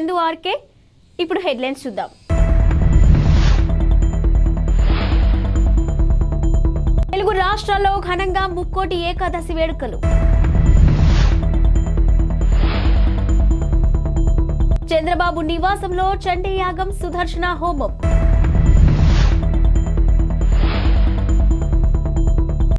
Chandu RK. ఇప్పుడు headlines చూద్దాం. తెలుగు రాష్ట్రాల్లో ఘనంగా ముక్కోటి ఏకాదశి వేడుకలు. చంద్రబాబు నివాసంలో చండీ యాగం, సుదర్శన హోమం.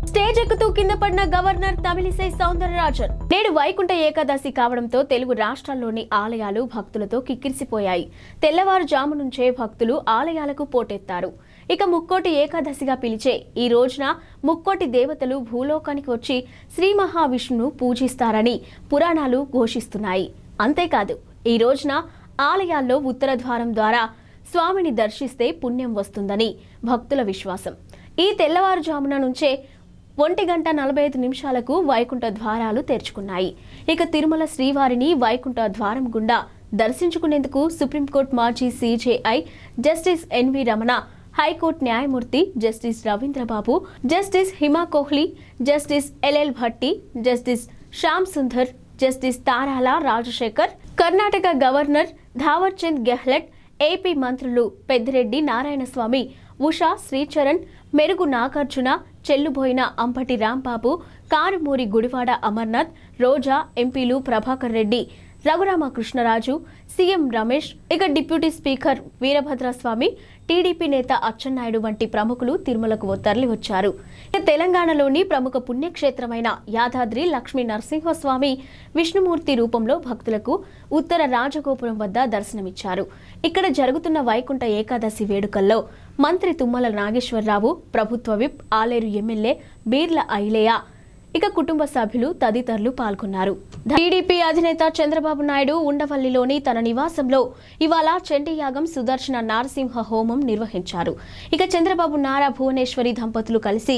స్టేజ్ ఎక్కుతూ కింద పడిన గవర్నర్ తమిళిసై సౌందరరాజన్. నేడు వైకుంఠ ఏకాదశి కావడంతో తెలుగు రాష్ట్రాల్లోని ఆలయాలు భక్తులతో కిక్కిరిసిపోయాయి. తెల్లవారుజాము నుంచే భక్తులు ఆలయాలకు పోటెత్తారు. ఇక ముక్కోటి ఏకాదశిగా పిలిచే ఈ రోజున ముక్కోటి దేవతలు భూలోకానికి వచ్చి శ్రీ మహావిష్ణువును పూజిస్తారని పురాణాలు ఘోషిస్తున్నాయి. అంతేకాదు, ఈ రోజున ఆలయాల్లో ఉత్తర ద్వారం ద్వారా స్వామిని దర్శిస్తే పుణ్యం వస్తుందని భక్తుల విశ్వాసం. ఈ తెల్లవారుజామున నుంచే 1:45 వైకుంఠ ద్వారాలు తెరుచుకున్నాయి. ఇక తిరుమల శ్రీవారిని వైకుంఠ ద్వారం గుండా దర్శించుకునేందుకు సుప్రీంకోర్టు మాజీ CJI justice NV Ramana, high court న్యాయమూర్తి justice Ravindrababu, justice Hima Kohli, justice LL Bhatti, justice Shyam Sundar, justice Tarala Rajasekhar, Karnataka governor Thawar Chand Gehlot, AP మంత్రులు పెద్దిరెడ్డి నారాయణస్వామి, ఉషా శ్రీచరణ్, మెరుగు నాగార్జున, చెల్లుబోయిన అంబటి రాంబాబు, కారుమూరి గుడివాడ అమర్నాథ్, రోజా, ఎంపీలు ప్రభాకర్ రెడ్డి, రఘురామకృష్ణరాజు, సీఎం రమేష్, ఇక డిప్యూటీ స్పీకర్ వీరభద్రస్వామి, టీడీపీ నేత అచ్చెన్నాయుడు వంటి ప్రముఖులు తిరుమలకు తరలివచ్చారు. తెలంగాణలోని ప్రముఖ పుణ్యక్షేత్రమైన యాదాద్రి లక్ష్మీ నరసింహస్వామి విష్ణుమూర్తి రూపంలో భక్తులకు ఉత్తర రాజగోపురం వద్ద దర్శనమిచ్చారు. ఇక్కడ జరుగుతున్న వైకుంఠ ఏకాదశి వేడుకల్లో మంత్రి తుమ్మల నాగేశ్వరరావు, ప్రభుత్వ విప్ ఆలేరు ఎమ్మెల్యే బీర్ల ఐలేయ, ఇక కుటుంబ సభ్యులు తదితరులు పాల్గొన్నారు. టీడీపీ అధినేత చంద్రబాబు నాయుడు ఉండవల్లిలోని తన నివాసంలో ఇవాళ చండీ యాగం, సుదర్శన నారసింహ హోమం నిర్వహించారు. ఇక చంద్రబాబు నారా భువనేశ్వరి దంపతులు కలిసి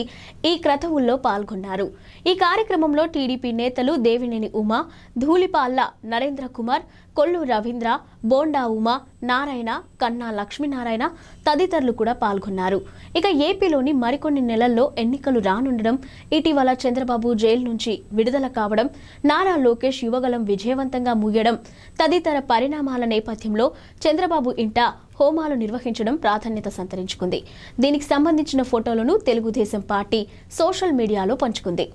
ఈ క్రతువుల్లో పాల్గొన్నారు. ఈ కార్యక్రమంలో టీడీపీ నేతలు దేవినేని ఉమా, ధూళిపాళ్ల నరేంద్ర కుమార్, కొల్లు రవీంద్ర, బోండా ఉమా, నారాయణ, కన్నా లక్ష్మీనారాయణ తదితరులు కూడా పాల్గొన్నారు. ఇక ఏపీలోని మరికొన్ని నెలల్లో ఎన్నికలు రానుండడం, ఇటీవల చంద్రబాబు జైలు నుంచి విడుదల కావడం, నారా లోకేష్ యువగలం విజయవంతంగా ముగియడం తదితర పరిణామాల నేపథ్యంలో చంద్రబాబు ఇంట హోమాలు నిర్వహించడం ప్రాధాన్యత సంతరించుకుంది. దీనికి సంబంధించిన ఫోటోలను తెలుగుదేశం పార్టీ సోషల్ మీడియాలో పంచుకుంది.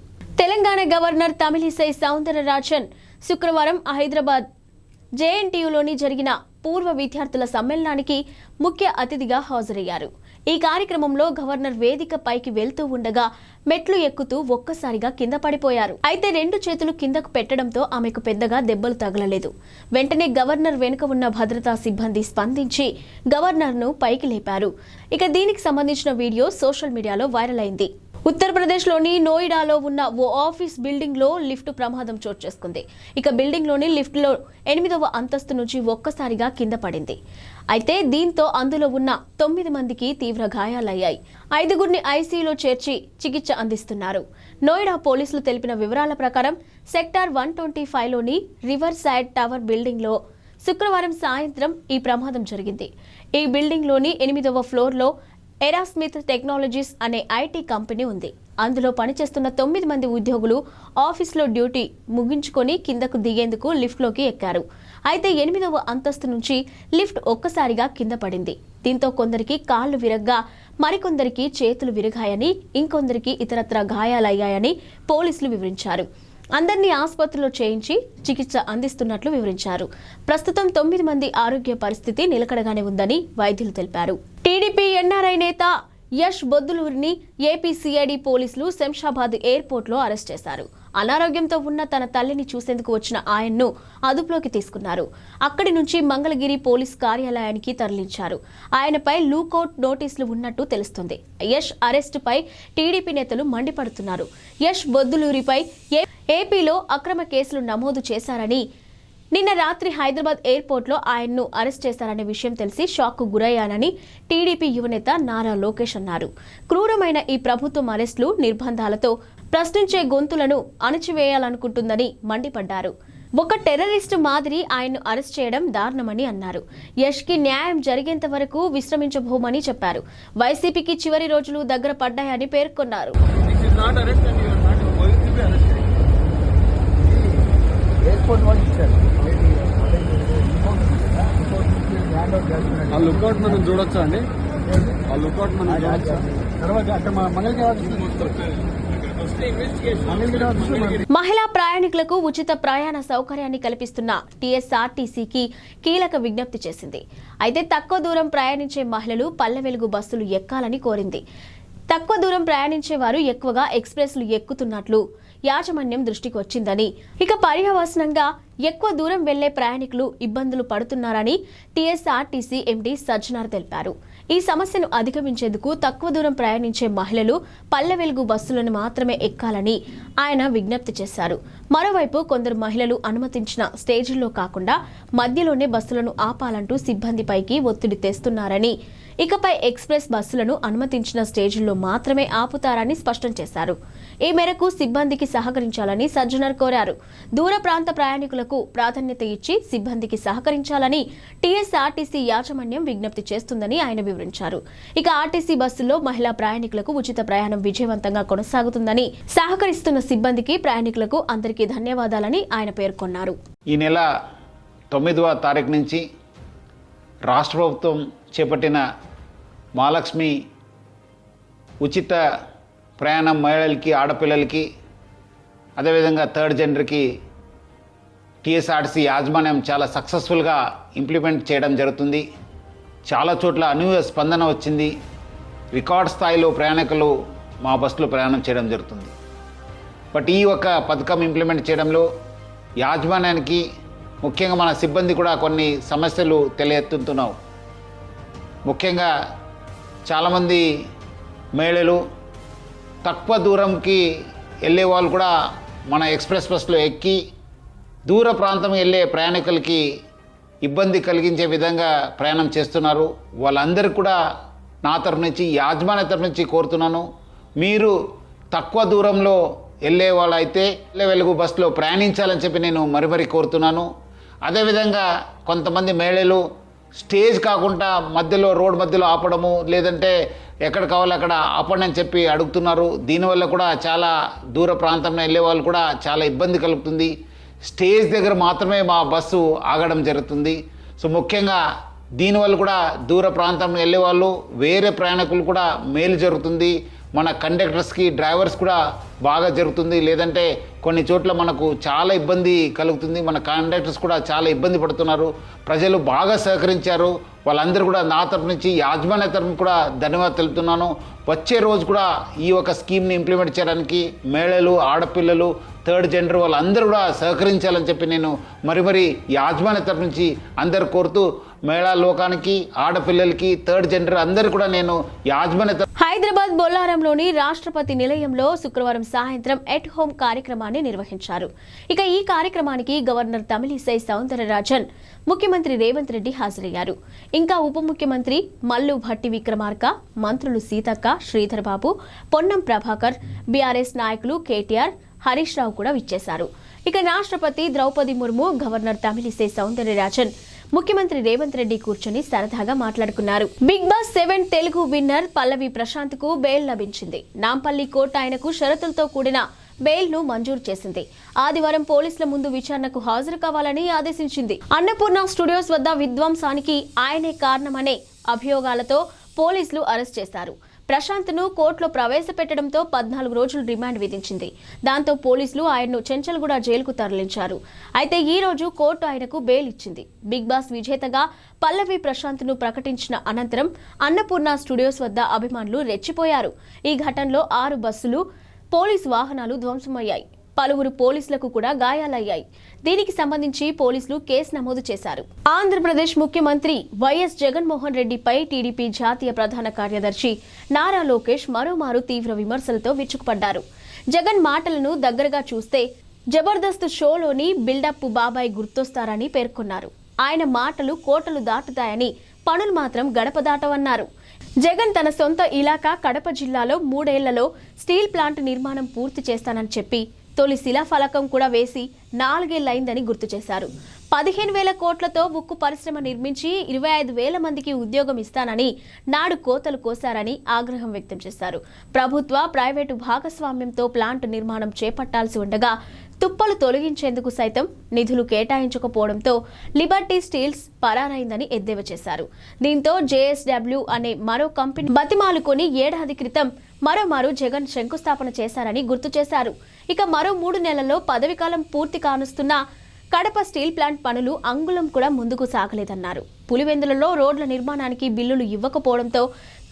తెలంగాణ గవర్నర్ తమిళిసై సౌందరరాజన్ శుక్రవారం హైదరాబాద్ జేఎన్టీయూలోని జరిగిన పూర్వ విద్యార్థుల సమ్మేళనానికి ముఖ్య అతిథిగా హాజరయ్యారు. ఈ కార్యక్రమంలో గవర్నర్ వేదిక పైకి వెళ్తూ ఉండగా మెట్లు ఎక్కుతూ ఒక్కసారిగా కింద పడిపోయారు. అయితే 2 చేతులు కిందకు పెట్టడంతో ఆమెకు పెద్దగా దెబ్బలు తగలలేదు. వెంటనే గవర్నర్ వెనుక ఉన్న భద్రతా సిబ్బంది స్పందించి గవర్నర్ను పైకి లేపారు. ఇక దీనికి సంబంధించిన వీడియో సోషల్ మీడియాలో వైరల్ అయింది. ఉత్తరప్రదేశ్లోని నోయిడాలో ఉన్న ఓ ఆఫీస్ బిల్డింగ్లో లిఫ్ట్ ప్రమాదం చోటు చేసుకుంది. ఇక బిల్డింగ్లోని లిఫ్ట్లో 8వ అంతస్తు నుంచి ఒక్కసారిగా కింద పడింది. అయితే దీంతో అందులో ఉన్న 9 మందికి తీవ్ర గాయాలయ్యాయి. 5గురిని ఐసీయూలో చేర్చి చికిత్స అందిస్తున్నారు. నోయిడా పోలీసులు తెలిపిన వివరాల ప్రకారం సెక్టార్ 125లోని రివర్ సైడ్ టవర్ బిల్డింగ్లో శుక్రవారం సాయంత్రం ఈ ప్రమాదం జరిగింది. ఈ బిల్డింగ్లోని 8వ ఫ్లోర్లో ఎరాస్మిత్ టెక్నాలజీస్ అనే ఐటీ కంపెనీ ఉంది. అందులో పనిచేస్తున్న 9 మంది ఉద్యోగులు ఆఫీస్లో డ్యూటీ ముగించుకొని కిందకు దిగేందుకు లిఫ్ట్లోకి ఎక్కారు. అయితే 8వ అంతస్తు నుంచి లిఫ్ట్ ఒక్కసారిగా కింద పడింది. దీంతో కొందరికి కాళ్లు విరగ్గా, మరికొందరికి చేతులు విరిగాయని, ఇంకొందరికి ఇతరత్ర గాయాలయ్యాయని పోలీసులు వివరించారు. అందరినీ ఆసుపత్రిలో చేయించి చికిత్స అందిస్తున్నట్లు వివరించారు. ప్రస్తుతం 9 మంది ఆరోగ్య పరిస్థితి నిలకడగానే ఉందని వైద్యులు తెలిపారు. టీడీపీ ఎన్ఆర్ఐ నేత యష్ బొద్దులూరిని ఏపీ సిఐడి పోలీసులు శంషాబాద్ ఎయిర్పోర్ట్లో అరెస్ట్ చేశారు. అనారోగ్యంతో ఉన్న తన తల్లిని చూసేందుకు వచ్చిన ఆయన్ను అదుపులోకి తీసుకున్నారు. అక్కడి నుంచి మంగళగిరి పోలీస్ కార్యాలయానికి తరలించారు. ఆయనపై లూకౌట్ నోటీసులు ఉన్నట్టు తెలుస్తుంది. యష్ అరెస్టుపై టీడీపీ నేతలు మండిపడుతున్నారు. యష్ బొద్దులూరిపై ఏపీలో అక్రమ కేసులు నమోదు చేశారని, నిన్న రాత్రి హైదరాబాద్ ఎయిర్పోర్ట్లో ఆయన్ను అరెస్ట్ చేశారనే విషయం తెలిసి షాక్కు గురయ్యానని టీడీపీ యువనేత నారా లోకేష్ అన్నారు. క్రూరమైన ఈ ప్రభుత్వం అరెస్టులు, నిర్బంధాలతో ప్రశ్నించే గొంతులను అణచివేయాలనుకుంటుందని మండిపడ్డారు. ఒక టెర్రరిస్టు మాదిరి ఆయన్ను అరెస్ట్ చేయడం దారుణమని అన్నారు. యష్కి న్యాయం జరిగేంత వరకు విశ్రమించబోమని చెప్పారు. వైసీపీకి చివరి రోజులు దగ్గర పడ్డాయని పేర్కొన్నారు. ఎయిర్పోర్ట్ వాళ్ళు ఇచ్చారు. ఆ లుక్అవుట్ మనం చూడొచ్చా అండి? ఆ లుక్అవుట్ మనం చూడొచ్చా? మహిళా ప్రయాణికులకు ఉచిత ప్రయాణ సౌకర్యాన్ని కల్పిస్తున్న టీఎస్ఆర్టీసీకి కీలక విజ్ఞప్తి చేసింది. అయితే తక్కువ దూరం ప్రయాణించే మహిళలు పల్లె వెలుగు బస్సులు ఎక్కాలని కోరింది. తక్కువ దూరం ప్రయాణించే వారు ఎక్కువగా ఎక్స్ప్రెస్లు ఎక్కుతున్నట్లు యాజమాన్యం దృష్టికి వచ్చిందని, ఇక పర్యవసనంగా ఎక్కువ దూరం వెళ్లే ప్రయాణికులు ఇబ్బందులు పడుతున్నారని టీఎస్ఆర్టీసీ ఎండీ సజ్జనార్ తెలిపారు. ఈ సమస్యను అధిగమించేందుకు తక్కువ దూరం ప్రయాణించే మహిళలు పల్లె వెలుగు బస్సులను మాత్రమే ఎక్కాలని ఆయన విజ్ఞప్తి చేశారు. మరోవైపు కొందరు మహిళలు అనుమతించిన స్టేజీల్లో కాకుండా మధ్యలోనే బస్సులను ఆపాలంటూ సిబ్బందిపైకి ఒత్తిడి తెస్తున్నారని, ఇకపై ఎక్స్ప్రెస్ బస్సులను అనుమతించిన స్టేజీల్లో మాత్రమే ఆపుతారని స్పష్టం చేశారు. ఈ మేరకు సిబ్బందికి సహకరించాలని సజ్జనార్ కోరారు. దూర ప్రాంత ప్రయాణికులకు ప్రాధాన్యత ఇచ్చి సిబ్బందికి సహకరించాలని టీఎస్ఆర్టీసీ యాజమాన్యం విజ్ఞప్తి చేస్తుందని ఆయన వివరించారు. ఇక ఆర్టీసీ బస్సుల్లో మహిళా ప్రయాణికులకు ఉచిత ప్రయాణం విజయవంతంగా కొనసాగుతుందని, సహకరిస్తున్న సిబ్బందికి ప్రయాణికులకు అందరికీ ధన్యవాదాలని ఆయన పేర్కొన్నారు. ఈ నెల 9వ తారీఖు నుంచి రాష్ట్ర ప్రభుత్వం చేపట్టిన మహాలక్ష్మి ఉచిత ప్రయాణం మహిళలకి, ఆడపిల్లలకి, అదేవిధంగా థర్డ్ జెండర్కి టీఎస్ఆర్టీసీ యాజమాన్యం చాలా సక్సెస్ఫుల్గా ఇంప్లిమెంట్ చేయడం జరుగుతుంది. చాలా చోట్ల అనూహ్య స్పందన వచ్చింది. రికార్డ్ స్థాయిలో ప్రయాణికులు మా బస్సులో ప్రయాణం చేయడం జరుగుతుంది. బట్ ఈ ఒక పథకం ఇంప్లిమెంట్ చేయడంలో యాజమాన్యానికి, ముఖ్యంగా మన సిబ్బంది కూడా కొన్ని సమస్యలు తెలియెత్తుతున్నావు. ముఖ్యంగా చాలామంది మహిళలు తక్కువ దూరంకి వెళ్ళే వాళ్ళు కూడా మన ఎక్స్ప్రెస్ బస్సులో ఎక్కి దూర ప్రాంతం వెళ్ళే ప్రయాణికులకి ఇబ్బంది కలిగించే విధంగా ప్రయాణం చేస్తున్నారు. వాళ్ళందరికీ కూడా నా తరఫు నుంచి, యాజమాన్య తరఫు నుంచి కోరుతున్నాను, మీరు తక్కువ దూరంలో వెళ్ళే వాళ్ళైతే పల్లె వెలుగు బస్సులో ప్రయాణించాలని చెప్పి నేను మరీ కోరుతున్నాను. అదేవిధంగా కొంతమంది మహిళలు స్టేజ్ కాకుండా మధ్యలో, రోడ్ మధ్యలో ఆపడము, లేదంటే ఎక్కడ కావాలో అక్కడ ఆపండి అని చెప్పి అడుగుతున్నారు. దీనివల్ల కూడా చాలా దూర ప్రాంతంలో వెళ్ళే వాళ్ళు కూడా చాలా ఇబ్బంది కలుగుతుంది. స్టేజ్ దగ్గర మాత్రమే మా బస్సు ఆగడం జరుగుతుంది. సో ముఖ్యంగా దీనివల్ల కూడా దూర ప్రాంతం వెళ్ళే వాళ్ళు, వేరే ప్రయాణికులు కూడా మేలు జరుగుతుంది. మన కండక్టర్స్కి, డ్రైవర్స్ కూడా బాగా జరుగుతుంది. లేదంటే కొన్ని చోట్ల మనకు చాలా ఇబ్బంది కలుగుతుంది. మన కండక్టర్స్ కూడా చాలా ఇబ్బంది పడుతున్నారు. ప్రజలు బాగా సహకరించారు. వాళ్ళందరూ కూడా నా తరపు నుంచి, యాజమాన్య తరపు కూడా ధన్యవాదాలు తెలుపుతున్నాను. వచ్చే రోజు కూడా ఈ ఒక స్కీమ్ని ఇంప్లిమెంట్ చేయడానికి మహిళలు, ఆడపిల్లలు, థర్డ్ జెండర్ వాళ్ళందరూ కూడా సహకరించాలని చెప్పి నేను మరీ యాజమాన్య తరపు నుంచి అందరు కోరుతూ, మహిళా లోకానికి, ఆడపిల్లలకి, థర్డ్ జెండర్ అందరూ కూడా నేను యాజమాన్య. హైదరాబాద్ బొల్లారంలోని రాష్ట్రపతి నిలయంలో శుక్రవారం సాయంత్రం ఎట్ హోమ్ కార్యక్రమాన్ని నిర్వహించారు. ఇక ఈ కార్యక్రమానికి గవర్నర్ తమిళిసై సౌందరరాజన్, ముఖ్యమంత్రి రేవంత్ రెడ్డి హాజరయ్యారు. ఇంకా ఉప ముఖ్యమంత్రి మల్లు భట్టి విక్రమార్క, మంత్రులు సీతక్క, శ్రీధర్ బాబు, పొన్నం ప్రభాకర్, బీఆర్ఎస్ నాయకులు కేటీఆర్, హరీష్ రావు కూడా విచ్చేశారు. ఇక రాష్ట్రపతి ద్రౌపది ముర్ము, గవర్నర్ తమిళిసై సౌందరరాజన్, ముఖ్యమంత్రి రేవంత్ రెడ్డి కూర్చొని సరదాగా మాట్లాడుకున్నారు. బిగ్ బాస్ 7 తెలుగు విన్నర్ పల్లవి ప్రశాంత్ కు బెయిల్ లభించింది. నాంపల్లి కోర్టు ఆయనకు షరతులతో కూడిన బెయిల్ ను మంజూరు చేసింది. ఆదివారం పోలీసుల ముందు విచారణకు హాజరు కావాలని ఆదేశించింది. అన్నపూర్ణ స్టూడియోస్ వద్ద విధ్వంసానికి ఆయనే కారణమనే అభియోగాలతో పోలీసులు అరెస్ట్ చేశారు. ప్రశాంత్ను కోర్టులో ప్రవేశపెట్టడంతో 14 రోజులు రిమాండ్ విధించింది. దాంతో పోలీసులు ఆయన్ను చెంచల్గూడ జైలుకు తరలించారు. అయితే ఈ రోజు కోర్టు ఆయనకు బెయిల్ ఇచ్చింది. బిగ్ బాస్ విజేతగా పల్లవి ప్రశాంత్ను ప్రకటించిన అనంతరం అన్నపూర్ణ స్టూడియోస్ వద్ద అభిమానులు రెచ్చిపోయారు. ఈ ఘటనలో 6 బస్సులు, పోలీసు వాహనాలు ధ్వంసమయ్యాయి. పలువురు పోలీసులకు కూడా గాయాలయ్యాయి. దీనికి సంబంధించి పోలీసులు కేసు నమోదు చేశారు. ఆంధ్రప్రదేశ్ ముఖ్యమంత్రి వైఎస్ జగన్మోహన్ రెడ్డిపై టీడీపీ జాతీయ ప్రధాన కార్యదర్శి నారా లోకేష్ మరోమారు తీవ్ర విమర్శలతో విరుచుకుపడ్డారు. జగన్ మాటలను దగ్గరగా చూస్తే జబర్దస్త్ షోలోని బిల్డప్ బాబాయ్ గుర్తొస్తారని పేర్కొన్నారు. ఆయన మాటలు కోటలు దాటుతాయని, పనులు మాత్రం గడప దాటవన్నారు. జగన్ తన సొంత ఇలాకా కడప జిల్లాలో 3 ఏళ్లలో స్టీల్ ప్లాంట్ నిర్మాణం పూర్తి చేస్తానని చెప్పి తొలి శిలాఫలకం కూడా వేసి 4 ఏళ్లైందని గుర్తు చేశారు. 15,000 కోట్లతో ఉక్కు పరిశ్రమ నిర్మించి 25,000 మందికి ఉద్యోగం ఇస్తానని నాడు కోతలు కోశారని ఆగ్రహం వ్యక్తం చేశారు. ప్రభుత్వ, ప్రైవేటు భాగస్వామ్యంతో ప్లాంట్ నిర్మాణం చేపట్టాల్సి ఉండగా తుప్పలు తొలగించేందుకు సైతం నిధులు కేటాయించకపోవడంతో లిబర్టీ స్టీల్స్ పరారైందని ఎద్దేవా చేశారు. దీంతో జేఎస్డబ్ల్యూ అనే మరో కంపెనీ బతిమాలుకొని ఏడాది క్రితం మరోమారు జగన్ శంకుస్థాపన చేశారని గుర్తు చేశారు. ఇక మరో 3 నెలల్లో పదవీకాలం పూర్తి కానుస్తున్న కడప స్టీల్ ప్లాంట్ పనులు అంగుళం కూడా ముందుకు సాగలేదన్నారు. పులివెందులలో రోడ్ల నిర్మాణానికి బిల్లులు ఇవ్వకపోవడంతో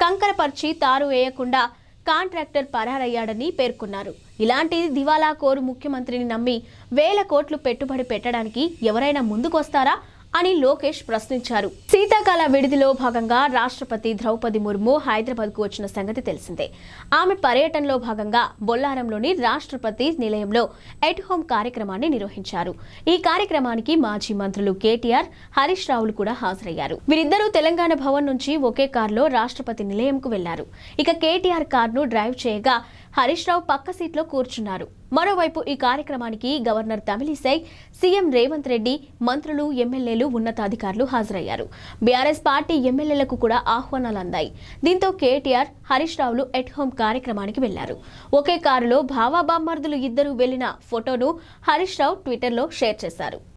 కంకరపర్చి తారు వేయకుండా కాంట్రాక్టర్ పరారయ్యాడని పేర్కొన్నారు. ఇలాంటి దివాలా కోరు ముఖ్యమంత్రిని నమ్మి వేల కోట్లు పెట్టుబడి పెట్టడానికి ఎవరైనా ముందుకొస్తారా అని లోకేష్ ప్రశ్నించారు. శీతాకాల విడిదిలో భాగంగా రాష్ట్రపతి ద్రౌపది ముర్ము హైదరాబాద్కు వచ్చిన సంగతి తెలిసిందే. ఆమె పర్యటనలో భాగంగా బొల్లారంలోని రాష్ట్రపతి నిలయంలో ఎట్ హోమ్ కార్యక్రమాన్ని నిర్వహించారు. ఈ కార్యక్రమానికి మాజీ మంత్రులు కేటీఆర్, హరీష్ రావులు కూడా హాజరయ్యారు. వీరిద్దరూ తెలంగాణ భవన్ నుంచి ఒకే కారులో రాష్ట్రపతి నిలయంకు వెళ్లారు. ఇక కేటీఆర్ కారును డ్రైవ్ చేయగా హరీష్ రావు పక్క సీట్లో కూర్చున్నారు. మరోవైపు ఈ కార్యక్రమానికి గవర్నర్ తమిళిసై, సీఎం రేవంత్ రెడ్డి, మంత్రులు, ఎమ్మెల్యేలు, ఉన్నతాధికారులు హాజరయ్యారు. బీఆర్ఎస్ పార్టీ ఎమ్మెల్యేలకు కూడా ఆహ్వానాలు అందాయి. దీంతో కేటీఆర్, హరీష్ రావులు ఎట్ హోమ్ కార్యక్రమానికి వెళ్లారు. ఒకే కారులో బామర్దులు ఇద్దరు వెళ్లిన ఫోటోను హరీష్ రావు ట్విట్టర్లో షేర్ చేశారు.